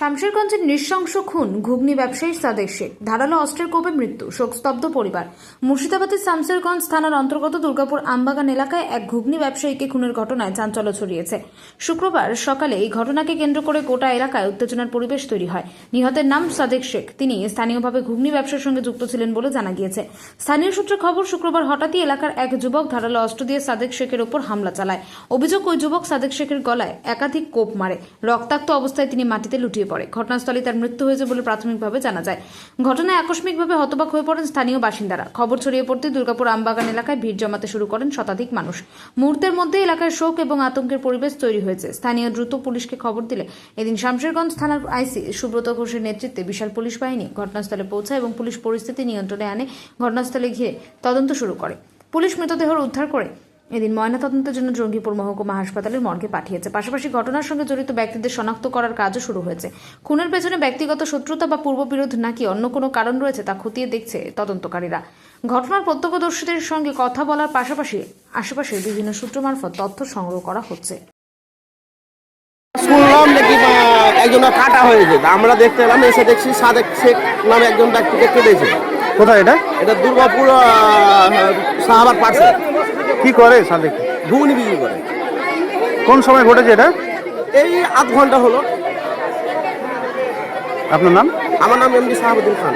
শামশেরগঞ্জের নৃশংস খুন ঘুগনি ব্যবসায়ী সাদেক শেখ, ধারালো অস্ত্রের কোপে মৃত্যু, শোকস্তব্ধ পরিবার। মুর্শিদাবাদের শামশেরগঞ্জ থানার অন্তর্গত দুর্গাপুর আমবাগান এলাকায় এক ঘুগনি ব্যবসায়ীকে খুনের ঘটনায় চাঞ্চল্য ছড়িয়েছে। শুক্রবার সকালে এই ঘটনাকে কেন্দ্র করে গোটা এলাকায় উত্তেজনার পরিবেশ তৈরি হয়। নিহতের নাম সাদেক শেখ। তিনি স্থানীয়ভাবে ঘুগনি ব্যবসার সঙ্গে যুক্ত ছিলেন বলে জানা গিয়েছে। স্থানীয় সূত্রে খবর, শুক্রবার হঠাৎই এলাকার এক যুবক ধারালো অস্ত্র দিয়ে সাদেক শেখের ওপর হামলা চালায়। অভিযোগ, ওই যুবক সাদেক শেখের গলায় একাধিক কোপ মারে। রক্তাক্ত অবস্থায় তিনি মাটিতে লুটিয়ে পড়ে। ঘটনাস্থলে তার মৃত্যু হয়েছে বলে প্রাথমিকভাবে জানা যায়। ঘটনায় আকস্মিকভাবে হতবাক হয়ে পড়েন স্থানীয় বাসিন্দারা। খবর ছড়িয়ে পড়তে দুর্গাপুর আমবাগান এলাকায় ভিড় জমাতে শুরু করেন শতাধিক মানুষ। মুহূর্তের মধ্যে এলাকায় শোক এবং আতঙ্কের পরিবেশ তৈরি হয়েছে। স্থানীয় দ্রুত পুলিশকে খবর দিলে এদিন শামশেরগঞ্জ থানার আইসি সুব্রত ঘোষের নেতৃত্বে বিশাল পুলিশ বাহিনী ঘটনাস্থলে পৌঁছায় এবং পুলিশ পরিস্থিতি নিয়ন্ত্রণে আনে। ঘটনাস্থলে ঘিরে তদন্ত শুরু করে। পুলিশ মৃতদেহ উদ্ধার করে এদিন ময়নাতদন্তের জন্য জঙ্গিপুর মহকুমা হাসপাতালের মর্গে পাঠিয়েছে। পাশাপাশি ঘটনার সঙ্গে জড়িত ব্যক্তিদের শনাক্ত করার কাজও শুরু হয়েছে। খুনের পেছনে ব্যক্তিগত শত্রুতা বা পূর্ববিরোধ নাকি অন্য কোনো কারণ রয়েছে তা খতিয়ে দেখছে তদন্তকারীরা। ঘটনার প্রত্যক্ষদর্শীদের সঙ্গে কথা বলার পাশাপাশি আশেপাশের বিভিন্ন সূত্র মারফত তথ্য সংগ্রহ করা হচ্ছে। শুনলাম নাকি একজন কাটা হয়েছে, আমরা দেখতে এলাম, এসে দেখছি সাদেক শেখ নামে একজন ব্যক্তিকে কেটেছে। কোথায় এটা? এটা দুর্গাপুর শাহবাগ পাশে। কি করে সাদেক? ঘুগনি বিক্রি করে। কোন সময় ঘটেছে এটা? এই আধ ঘন্টা হলো। আপনার নাম? আমার নাম এমডি শাহাবুদ্দিন খান।